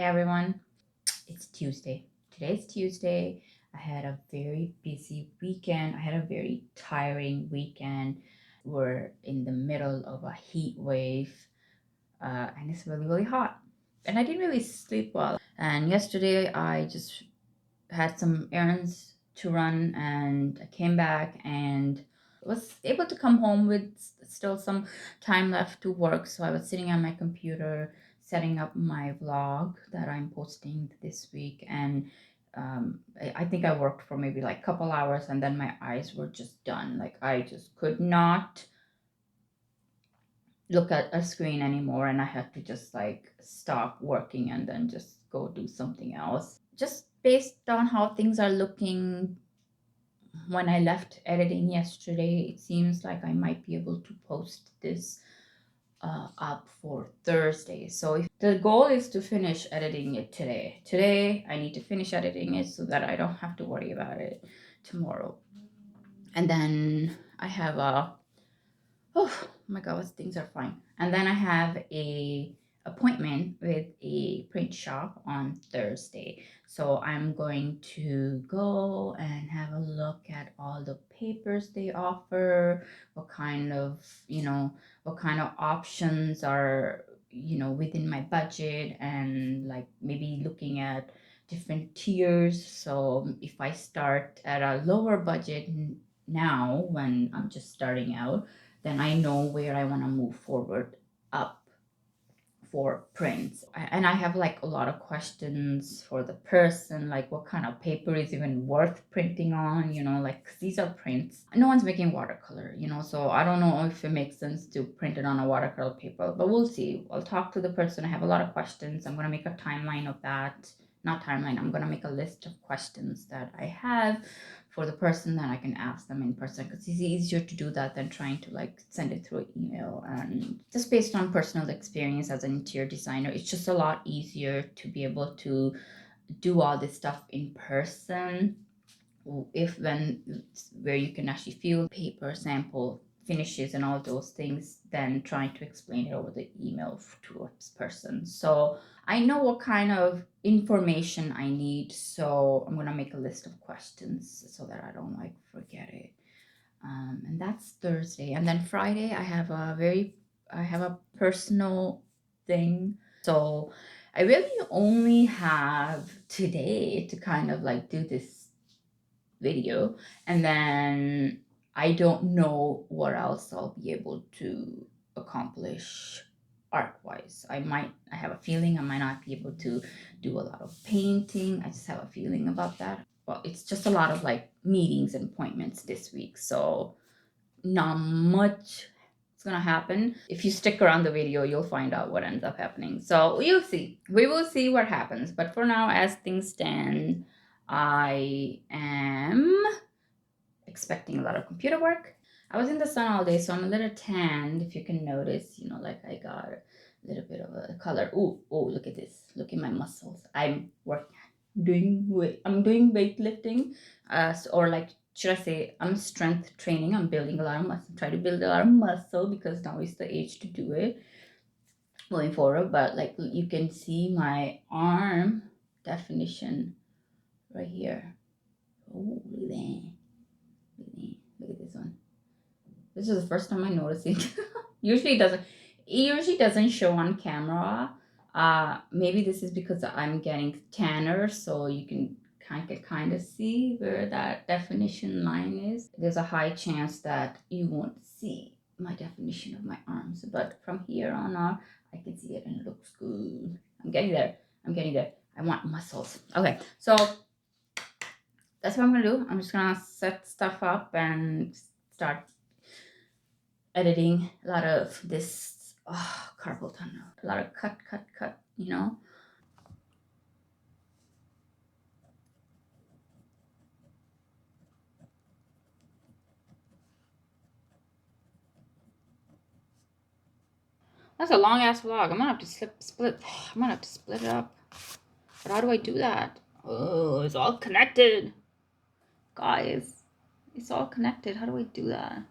everyone. It's Tuesday. Today's Tuesday. I had a very busy weekend. I had a very tiring weekend. We're in the middle of a heat wave, and it's really, really hot. And I didn't really sleep well. And yesterday, I just had some errands to run, and I came back and was able to come home with still some time left to work. So I was sitting on my computer setting up my vlog that I'm posting this week, and I think I worked for maybe like a couple hours, and then my eyes were just done. Like I just could not look at a screen anymore, and I had to just like stop working and then just go do something else. Just based on how things are looking when I left editing yesterday, it seems like I might be able to post this up for Thursday. So if the goal is to finish editing it today. Today I need to finish editing it so that I don't have to worry about it tomorrow. And then I have a oh my god, things are fine. And then I have a appointment with a print shop on Thursday. So I'm going to go and have a look at all the papers they offer, what kind of, what kind of options are, within my budget, and like maybe looking at different tiers. So if I start at a lower budget now when I'm just starting out, then I know where I want to move forward up for prints. And I have like a lot of questions for the person, like what kind of paper is even worth printing on, like 'cause these are prints. No one's making watercolor, so I don't know if it makes sense to print it on a watercolor paper, but we'll see. I'll talk to the person. I have a lot of questions. I'm going to make a timeline of that. Not timeline, I'm going to make a list of questions that I have for the person, that I can ask them in person, because it's easier to do that than trying to like send it through email. And just based on personal experience as an interior designer, it's just a lot easier to be able to do all this stuff in person, if when where you can actually feel paper, sample finishes and all those things, than trying to explain it over the email to a person. So I know what kind of information I need, so I'm gonna make a list of questions so that I don't like forget it. And that's Thursday. And then Friday I have a personal thing. So I really only have today to kind of like do this video, and then I don't know what else I'll be able to accomplish art wise. I have a feeling I might not be able to do a lot of painting. I just have a feeling about that. Well, it's just a lot of like meetings and appointments this week, so not much is gonna happen. If you stick around the video, you'll find out what ends up happening. So you'll see. We will see what happens. But for now, as things stand, I am expecting a lot of computer work. I was in the sun all day, so I'm a little tanned, if you can notice. Like I got a little bit of a color. Oh, look at this. Look at my muscles. I'm doing weightlifting, or like, should I say, I'm strength training. I'm building a lot of muscle. Try to build a lot of muscle because now is the age to do it going forward. But like you can see my arm definition right here. Oh, look at that. Look at this one. This is the first time I noticed it. Usually it doesn't show on camera. Maybe this is because I'm getting tanner, so you can kind of see where that definition line is. There's a high chance that you won't see my definition of my arms, but from here on out, I can see it and it looks good. I'm getting there. I want muscles. Okay, so that's what I'm gonna do. I'm just gonna set stuff up and start editing a lot of this carpal tunnel. A lot of cut. That's a long ass vlog. I'm gonna have to split. I'm gonna have to split it up. But how do I do that? Oh, it's all connected, guys. It's all connected. How do I do that?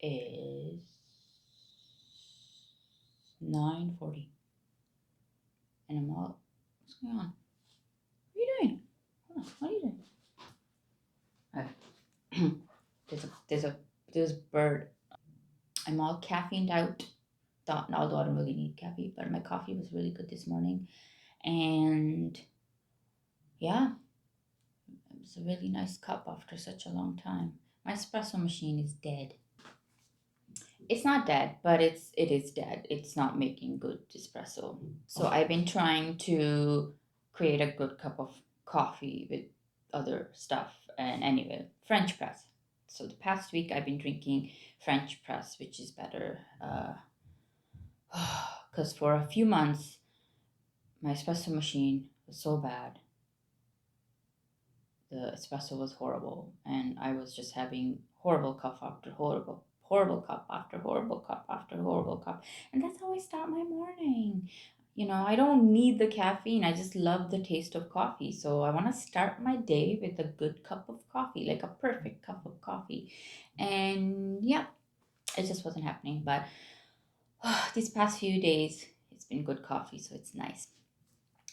is 9:40, and I'm all. What's going on? What are you doing? Hold on. What are you doing? Okay. there's a bird. I'm all caffeined out. Thought, although I don't really need caffeine, but my coffee was really good this morning, and yeah, it was a really nice cup after such a long time. My espresso machine is dead. It's not dead, but it is dead. It's not making good espresso. So I've been trying to create a good cup of coffee with other stuff. And anyway, French press. So the past week I've been drinking French press, which is better. Because for a few months my espresso machine was so bad. The espresso was horrible, and I was just having horrible cup after horrible cup after horrible cup after horrible cup. And that's how I start my morning. I don't need the caffeine. I just love the taste of coffee. So I want to start my day with a good cup of coffee, like a perfect cup of coffee. And yeah, it just wasn't happening. But these past few days, it's been good coffee, so it's nice.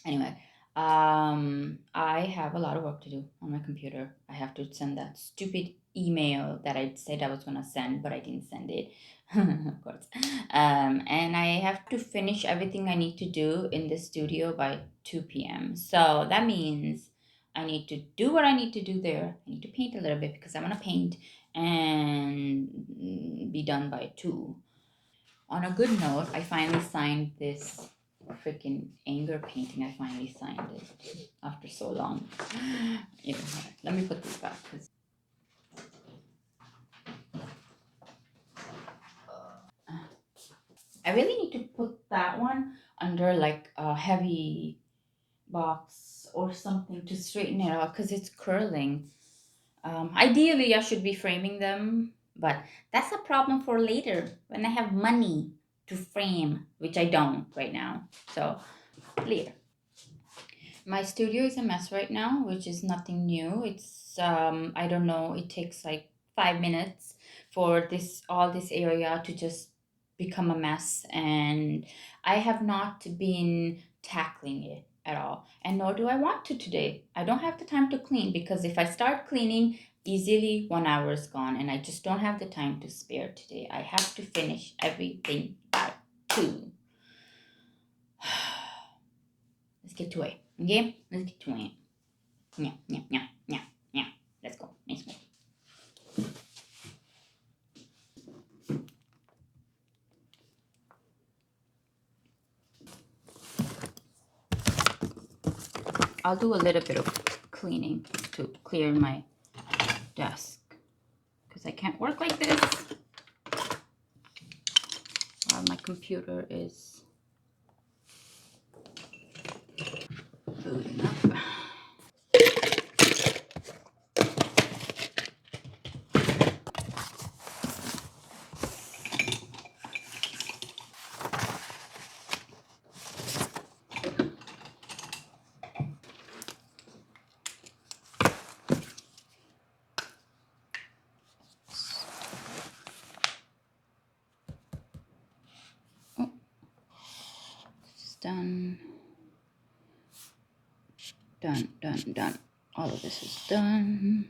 Anyway, I have a lot of work to do on my computer. I have to send that stupid email that I said I was gonna send, but I didn't send it, of course. And I have to finish everything I need to do in the studio by 2 p.m. So that means I need to do what I need to do there. I need to paint a little bit because I want to paint and be done by 2. On a good note, I finally signed this freaking anger painting. I finally signed it after so long. Yeah, let me put this back because I really need to put that one under like a heavy box or something to straighten it out because it's curling. Ideally, I should be framing them, but that's a problem for later when I have money to frame, which I don't right now. So later. My studio is a mess right now, which is nothing new. It's I don't know, it takes like 5 minutes for this area to just become a mess, and I have not been tackling it at all. And nor do I want to today. I don't have the time to clean because if I start cleaning, easily 1 hour is gone, and I just don't have the time to spare today. I have to finish everything by 2. Let's get to it. Okay? Let's get to it. Yeah, yeah, yeah, yeah, yeah. Let's go. Let's go. I'll do a little bit of cleaning to clear my desk because I can't work like this while my computer is booting up. Oh, it's done. Done, done, done. All of this is done.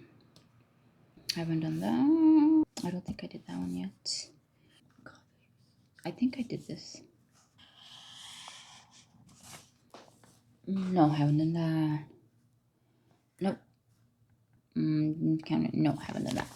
Haven't done that. I don't think I did that one yet. I think I did this. No, haven't done that. Nope. No, haven't done that.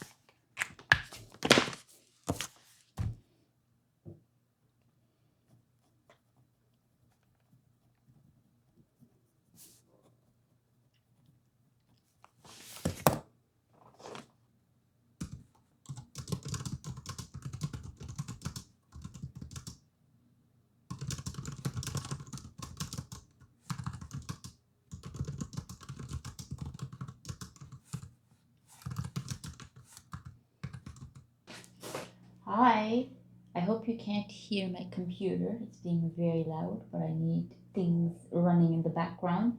Hi. I hope you can't hear my computer. It's being very loud, but I need things running in the background.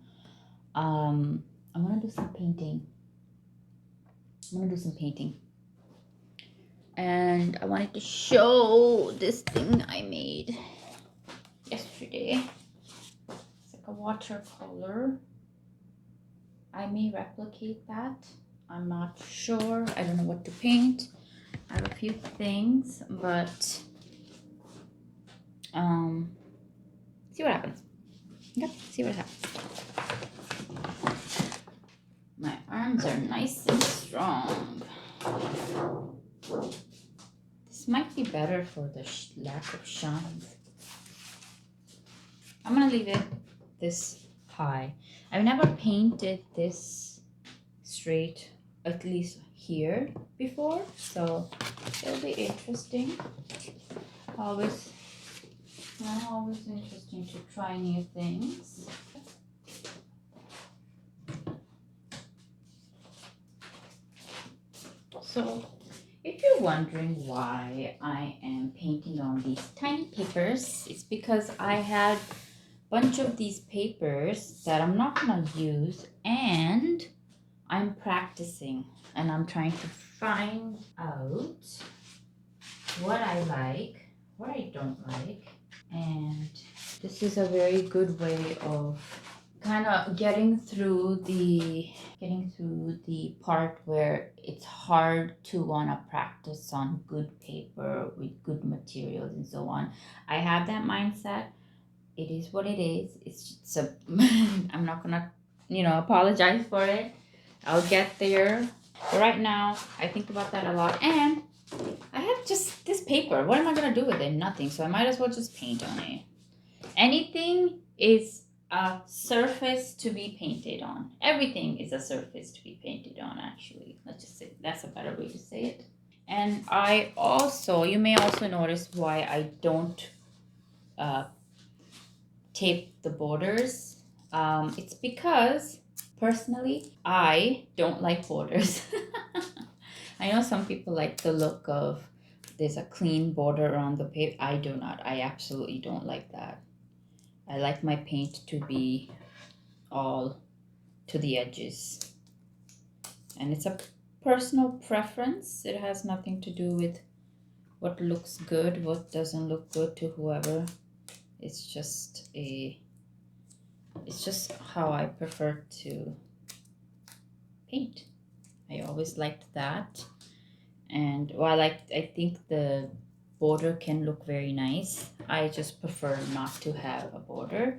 I'm gonna do some painting. I'm gonna do some painting. And I wanted to show this thing I made yesterday. It's like a watercolor. I may replicate that. I'm not sure. I don't know what to paint. I have a few things, but see what happens. Yep, see what happens. My arms are nice and strong. This might be better for the lack of shine. I'm gonna leave it this high. I've never painted this straight, at least here before, so it'll be interesting. Always interesting to try new things. So if you're wondering why I am painting on these tiny papers, it's because I had a bunch of these papers that I'm not gonna use, and I'm practicing and I'm trying to find out what I like, what I don't like, and this is a very good way of kind of getting through the part where it's hard to want to practice on good paper with good materials and so on. I have that mindset. It is what it is. It's just I'm not gonna apologize for it. I'll get there. But right now I think about that a lot, and I have just this paper. What am I gonna do with it? Nothing. So I might as well just paint on it. Anything is a surface to be painted on. Everything is a surface to be painted on, actually. Let's just say that's a better way to say it. And you may also notice why I don't tape the borders. It's because personally, I don't like borders. I know some people like the look of there's a clean border around the paper. I do not. I absolutely don't like that. I like my paint to be all to the edges. And it's a personal preference. It has nothing to do with what looks good, what doesn't look good to whoever. It's just how I prefer to paint. I always liked that. And while I think the border can look very nice, I just prefer not to have a border,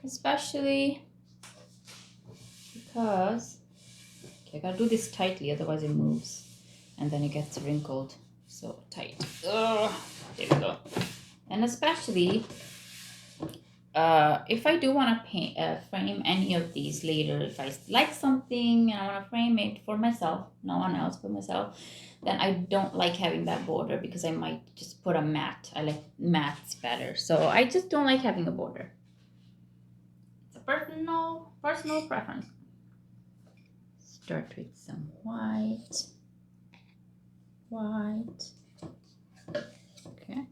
especially because I gotta do this tightly, otherwise it moves and then it gets wrinkled. So tight. Ugh, there we go. And especially if I do want to frame any of these later, if I like something and I want to frame it for myself, no one else but myself, then I don't like having that border because I might just put a mat. I like mats better. So I just don't like having a border. It's a personal preference. Start with some white. Okay.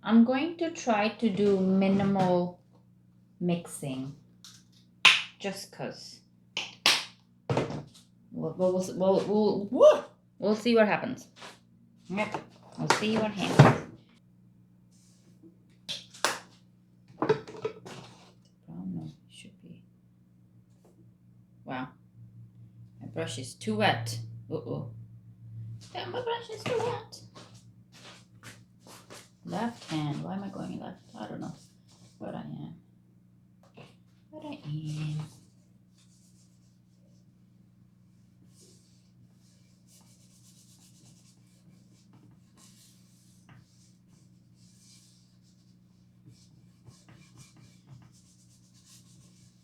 I'm going to try to do minimal mixing just because we'll see what happens. Yep, we'll see what happens. No, should be. Wow, my brush is too wet. Yeah, my brush is too wet. Left hand. Why am I going left? I don't know. But I am.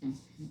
Mm-hmm.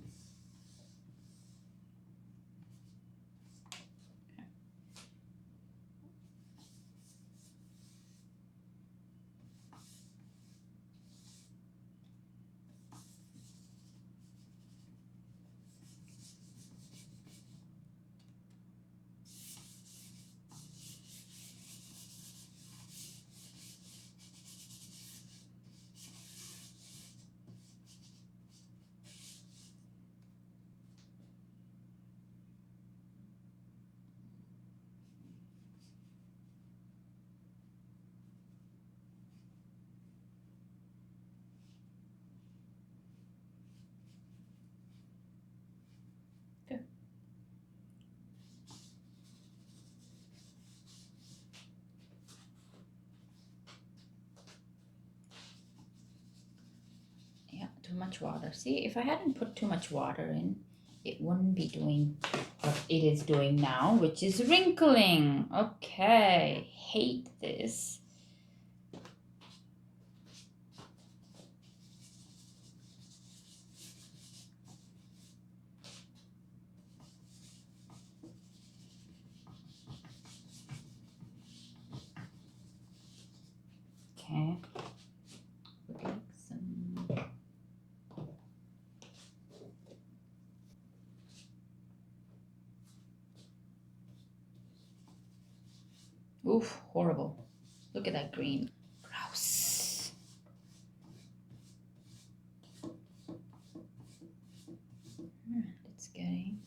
Too much water. See, if I hadn't put too much water in, it wouldn't be doing what it is doing now, which is wrinkling. Okay, hate this. Okay. Would like some. Oof, horrible. Look at that green. Gross. It's getting.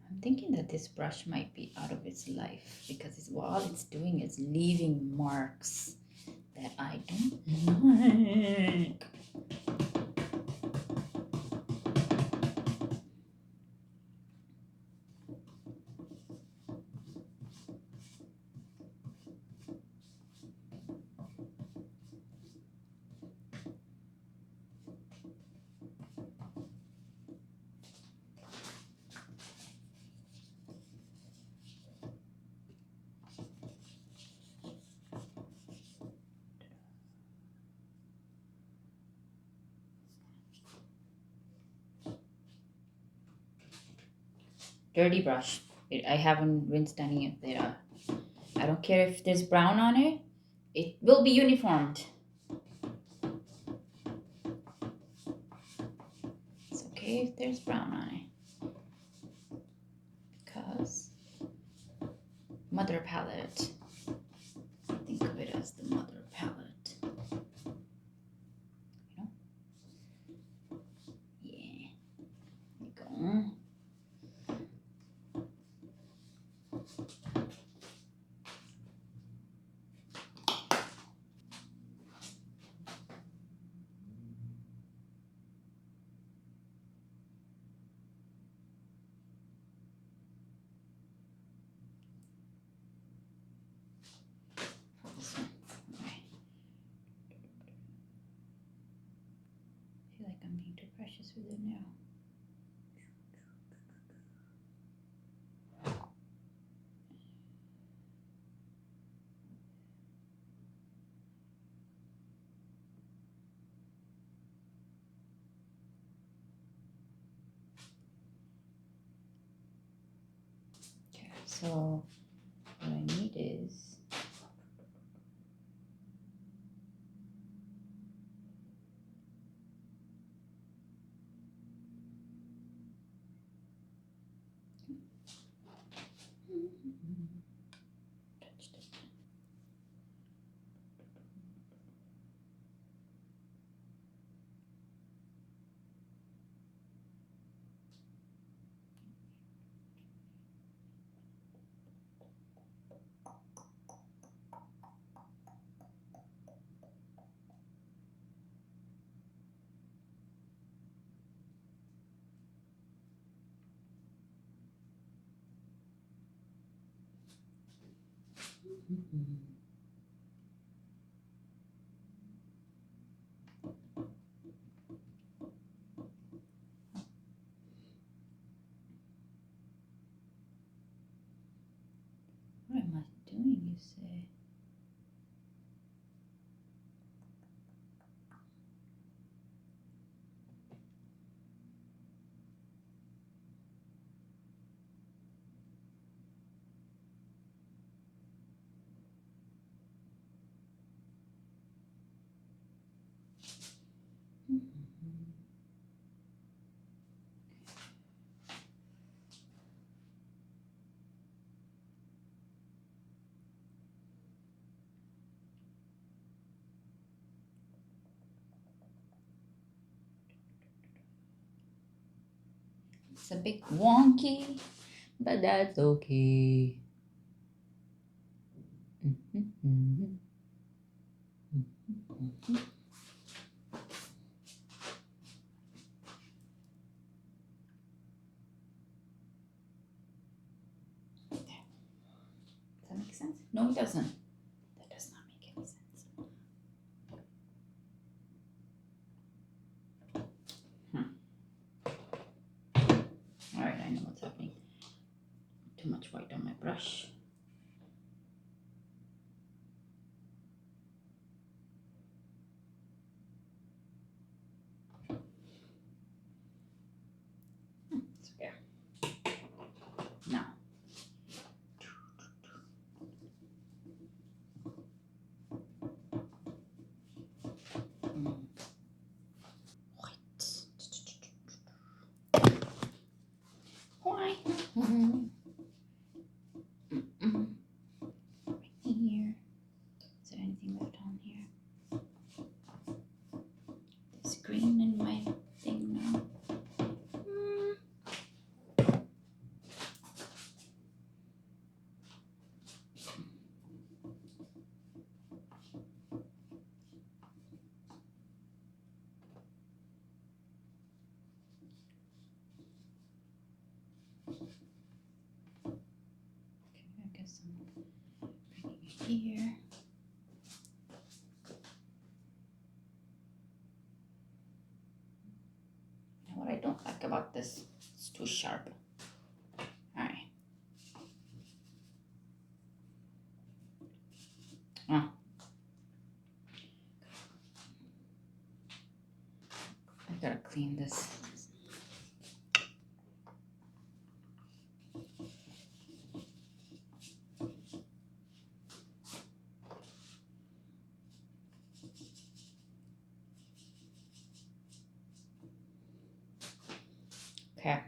I'm thinking that this brush might be out of its life because all it's doing is leaving marks that I don't like. Dirty brush. I haven't rinsed any of it. I don't care if there's brown on it. It will be uniformed. It's okay if there's brown on it. Because mother palette. Think of it as the mother palette. You know? Yeah. There you go. This one. Okay. I feel like I'm being too precious with it now. Okay, so what I need is touched it. What am I doing, you say? It's a bit wonky, but that's okay. Does that make sense? No, it doesn't. That does not make any sense. Alright, I know what's happening. Too much white on my brush. It's okay. Now. Why? Right here. Is there anything left on here? There's green in my thing now. I guess I'm bringing it here. Now what I don't like about this, it's too sharp. Alright. Oh. I gotta clean this. Okay.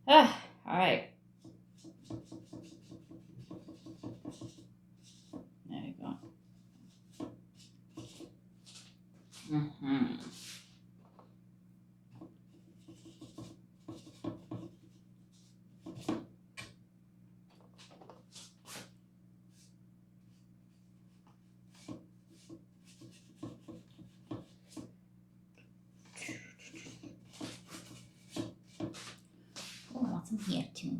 Alright. There you go. Oh, I want some here too.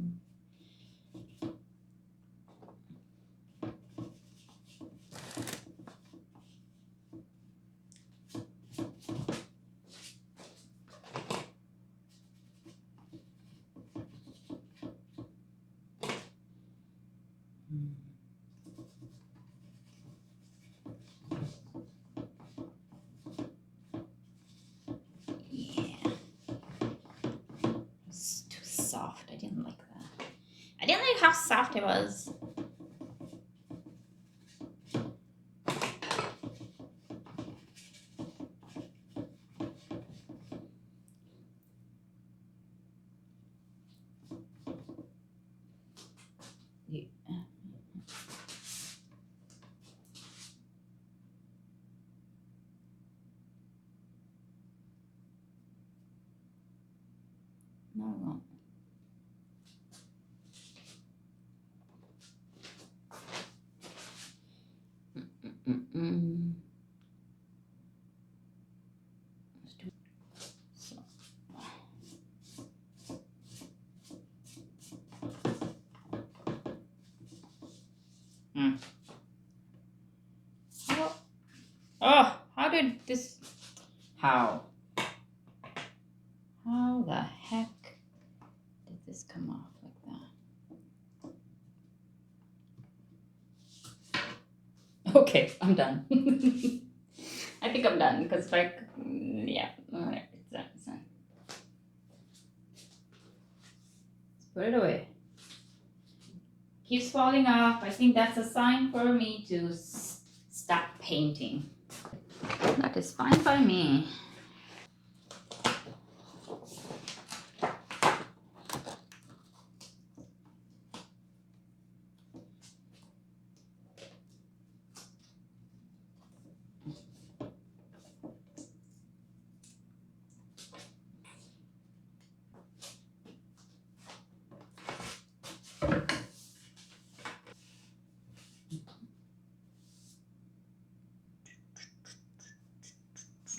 Yeah. It's too soft. I didn't like that. I didn't like how soft it was. Yeah. No, I won't. Let's do so. Oh, how did this? How? How the heck did this come off like that? Okay, I'm done. I think I'm done because like, yeah, alright, it's done. Let's put it away. Keeps falling off. I think that's a sign for me to stop painting. That is fine by me.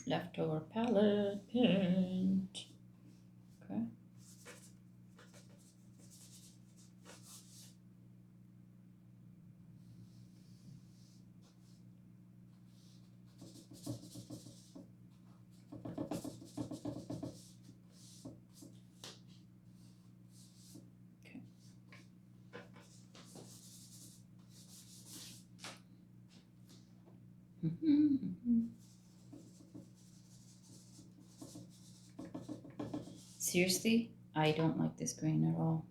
Leftover palette paint. Okay. Seriously, I don't like this grain at all.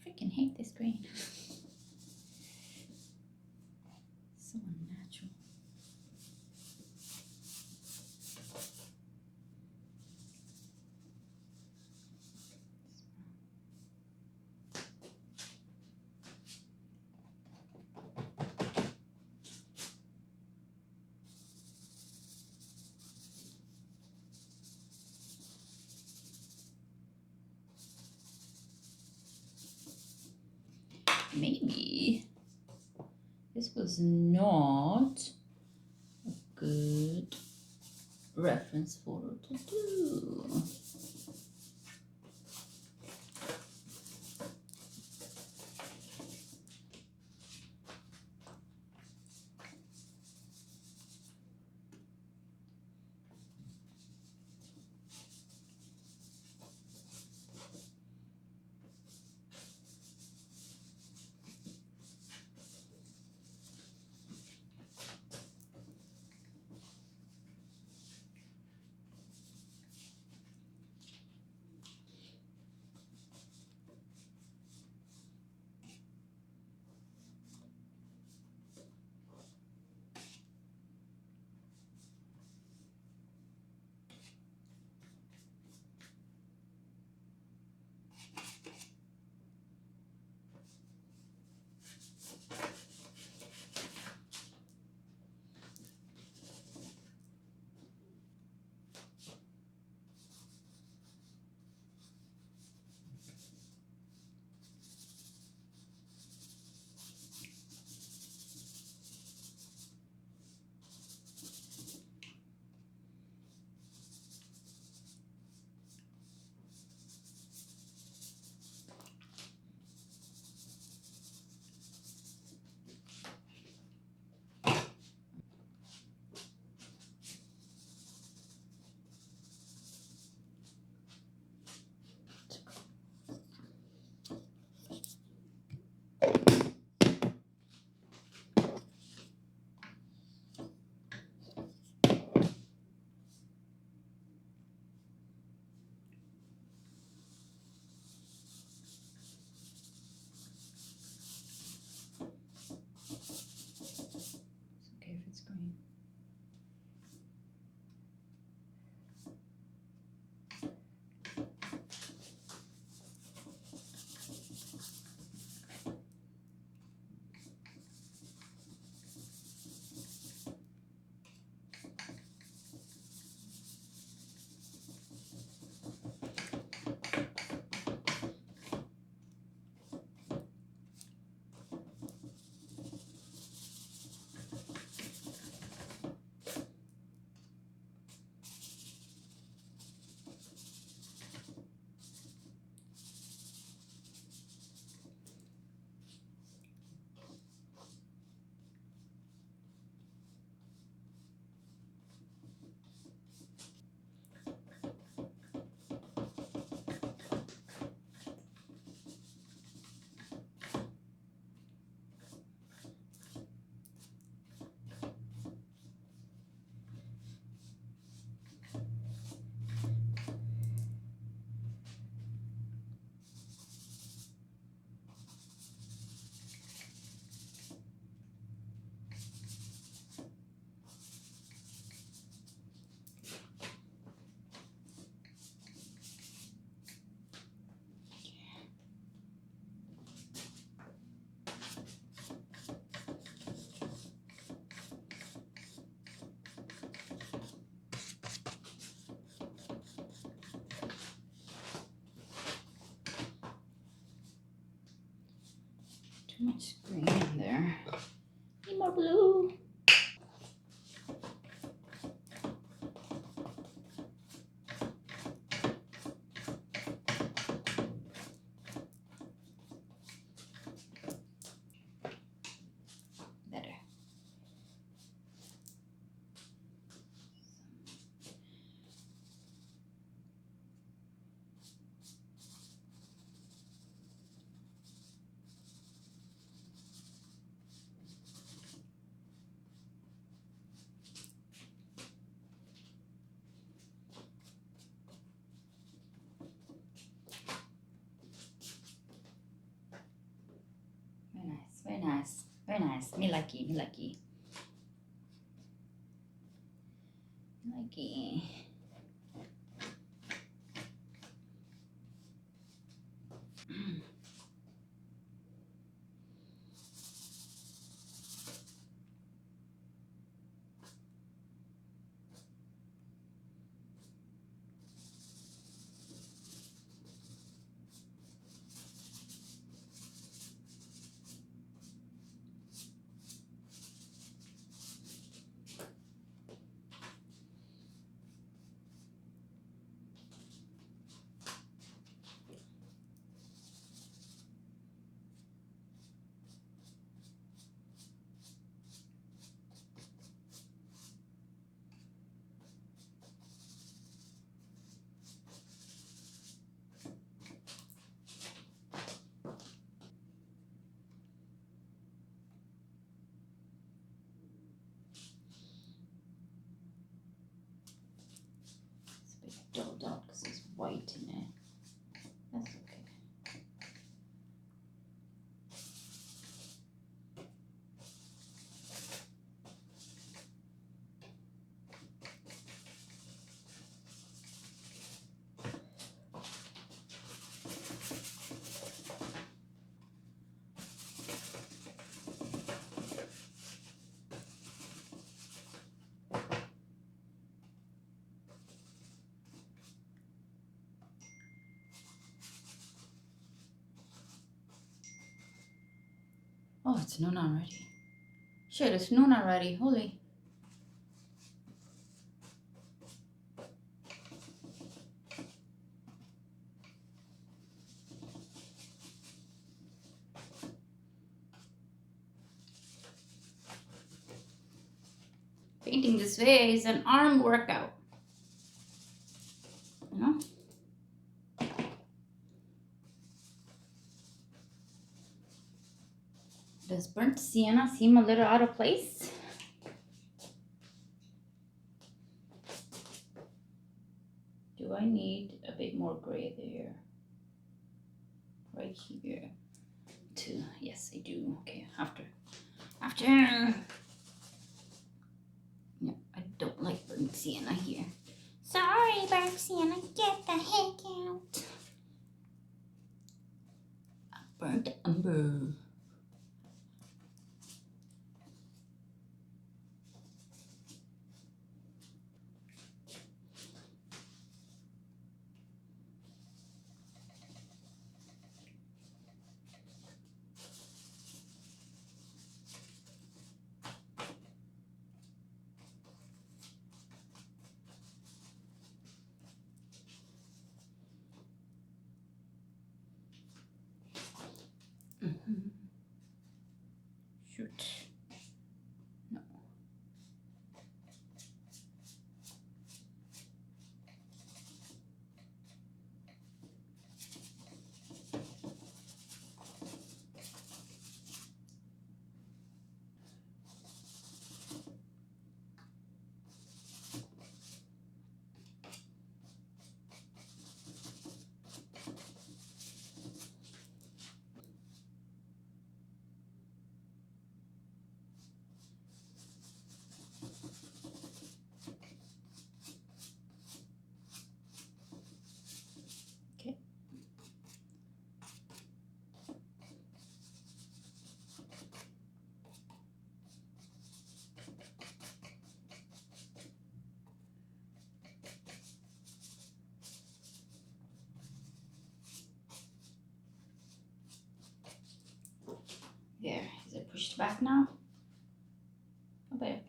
Freaking hate this grain. So unnatural. Maybe this was not a good reference photo to do. Too much green in there. Need more blue. Better. Very nice, very nice, very nice. Me likey, me likey. Likey. It's a bit dulled out because there's white in it. That's okay. Oh, it's noon already. Shit, it's noon already. Holy. Painting this way is an arm workout. You know? Does burnt sienna seem a little out of place? Do I need a bit more gray there? Right here. Too. Yes, I do. Okay, after. Yeah, I don't like burnt sienna here. Sorry, burnt sienna, get the heck out. Burnt umber. There, is it pushed back now? Okay.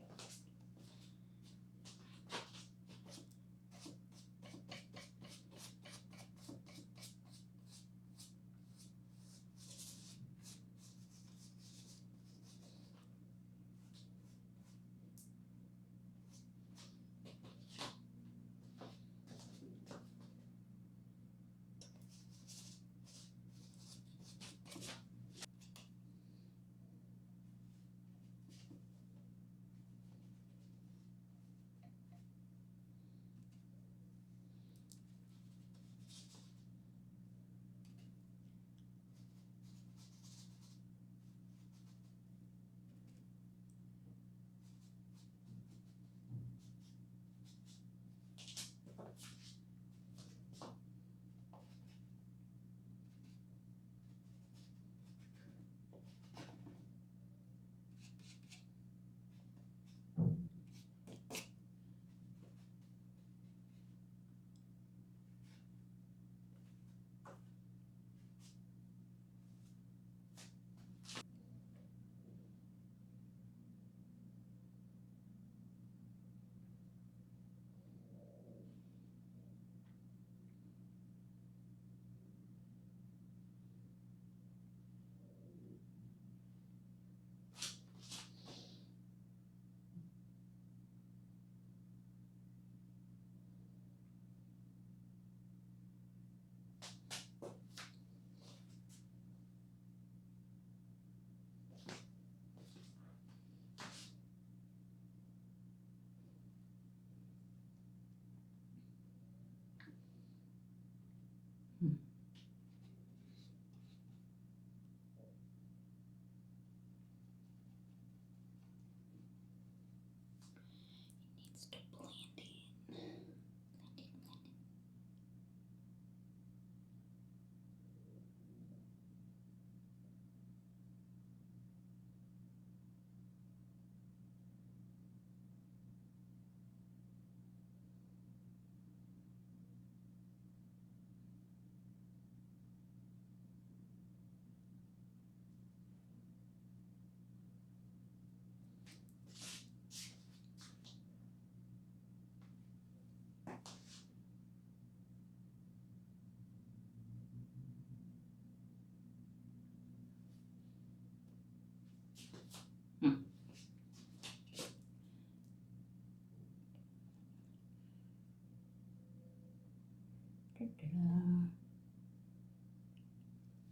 Needs to blend in.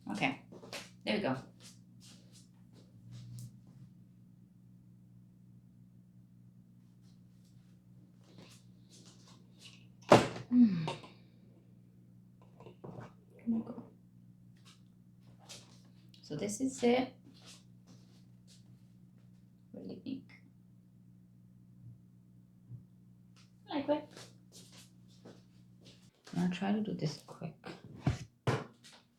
Okay, there we go. So this is it. What do you think? I like it. I'm gonna try to do this quick.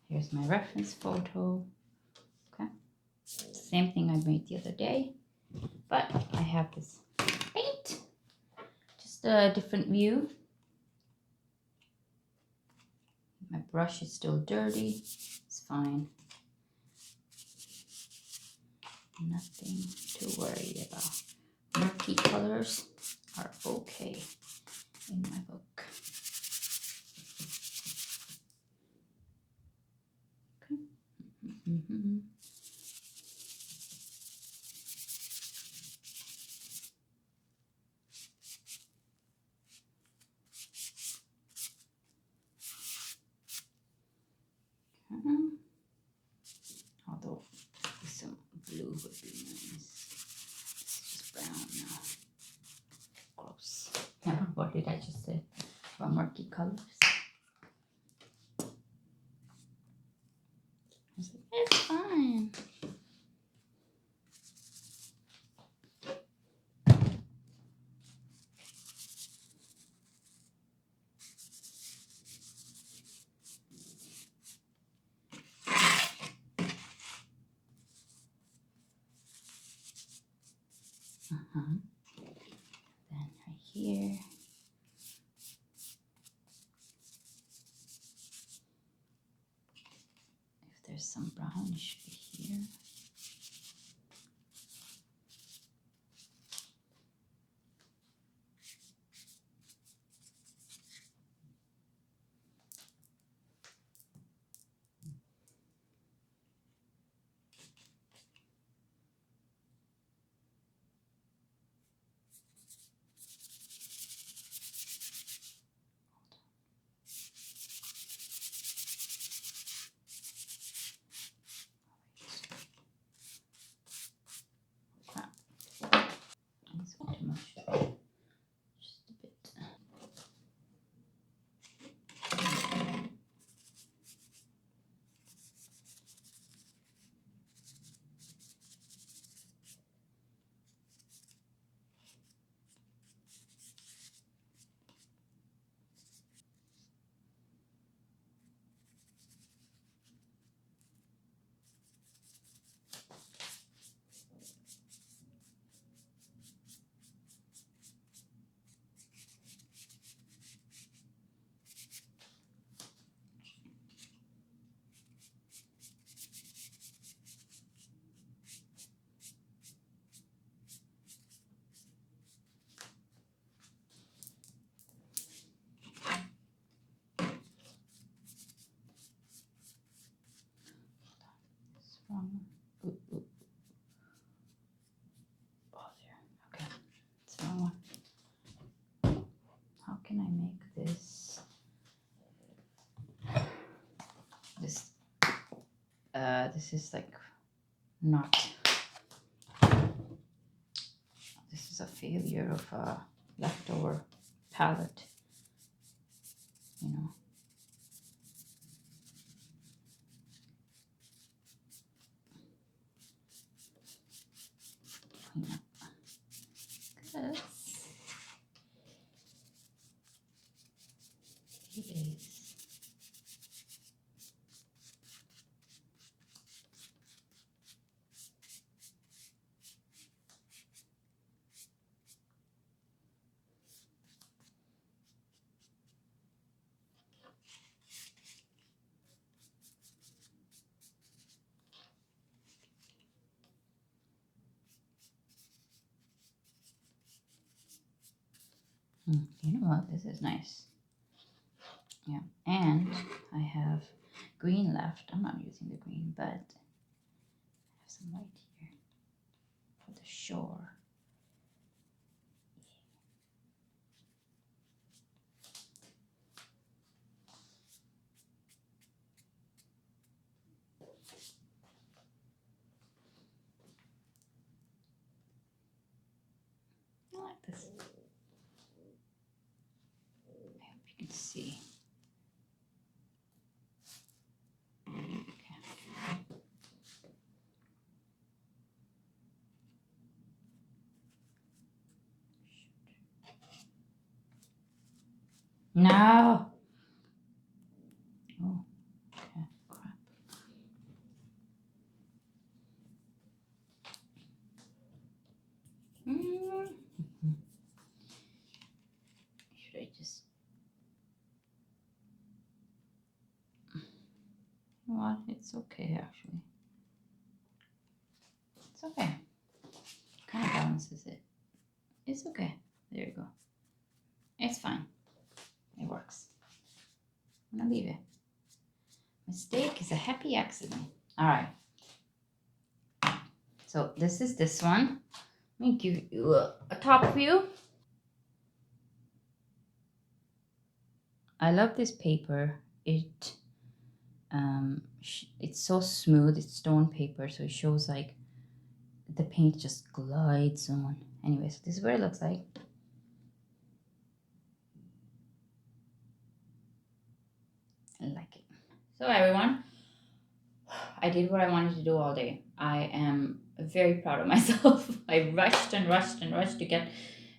Here's my reference photo. Okay. Same thing I made the other day, but I have this paint. Just a different view. My brush is still dirty. It's fine. Nothing to worry about. Murky colors are okay in my book. Okay. Mm-hmm. Although some blue would be nice. It's just brown now. Gross. What did I just say about murky colors? I was like, it's fine. Then right here. If there's some brown, it should be here. Wrong one. Ooh, ooh. Oh, there. Okay. It's the wrong one. How can I make this? This this is like not. This is a failure of a leftover palette. You know. Clean up. 'Cause it is. You know what? This is nice. Yeah, and I have green left. I'm not using the green, but I have some white here for the shore. I like this. I hope you can see. No. Oh, okay. Crap. Mm. Should I just? You know what? It's okay actually. It's okay. Kind of balances it. It's okay. There you go. It's fine. It works. I'm gonna leave it. Mistake is a happy accident. All right. So this is this one. Let me give you a top view. I love this paper. It's so smooth. It's stone paper, so it shows like the paint just glides on. Anyways, this is what it looks like. I like it. So everyone, I did what I wanted to do all day. I am very proud of myself. I rushed and rushed and rushed to get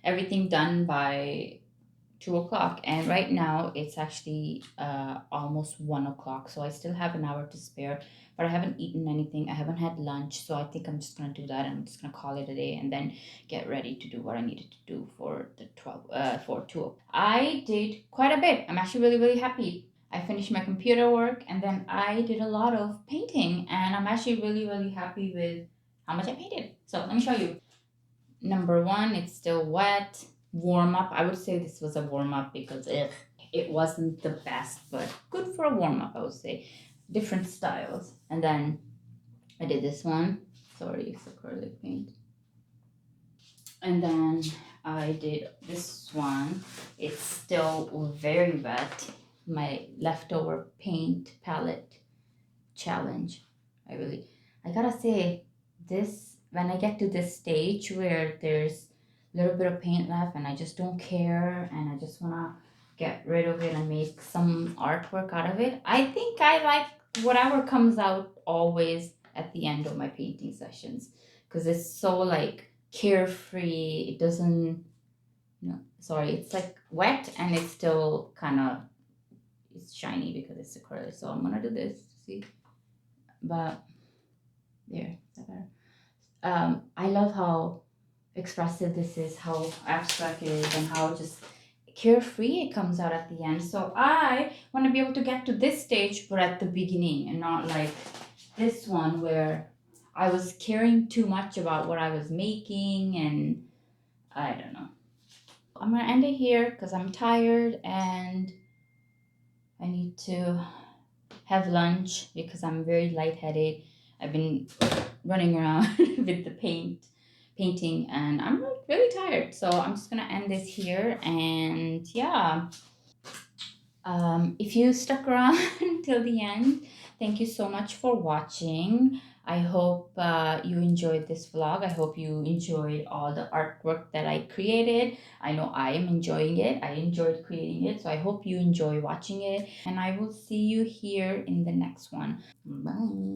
everything done by 2 o'clock, and right now it's actually almost 1 o'clock, so I still have an hour to spare, but I haven't eaten anything. I haven't had lunch, so I think I'm just gonna do that. I'm just gonna call it a day and then get ready to do what I needed to do for the 12 for 2 o'clock. I did quite a bit. I'm actually really happy. I finished my computer work, and then I did a lot of painting, and I'm actually really happy with how much I painted. So let me show you. Number one, it's still wet. Warm up. I would say this was a warm up because it wasn't the best, but good for a warm up, I would say. Different styles. And then I did this one. Sorry, it's acrylic paint. And then I did this one. It's still very wet. My leftover paint palette challenge. I gotta say, this when I get to this stage where there's a little bit of paint left and I just don't care and I just wanna get rid of it and make some artwork out of it, I think I like whatever comes out always at the end of my painting sessions because it's so like carefree. It doesn't, sorry, it's like wet and it's still kind of it's shiny because it's acrylic. So I'm gonna do this. See, but there, is that better? I love how expressive this is, how abstract it is, and how just carefree it comes out at the end. So I want to be able to get to this stage, but at the beginning, and not like this one where I was caring too much about what I was making, and I don't know. I'm gonna end it here because I'm tired and I need to have lunch because I'm very lightheaded. I've been running around with the painting, and I'm like really tired. So I'm just gonna end this here. And yeah, if you stuck around till the end, thank you so much for watching. I hope you enjoyed this vlog. I hope you enjoyed all the artwork that I created. I know I am enjoying it. I enjoyed creating it. So I hope you enjoy watching it. And I will see you here in the next one. Bye.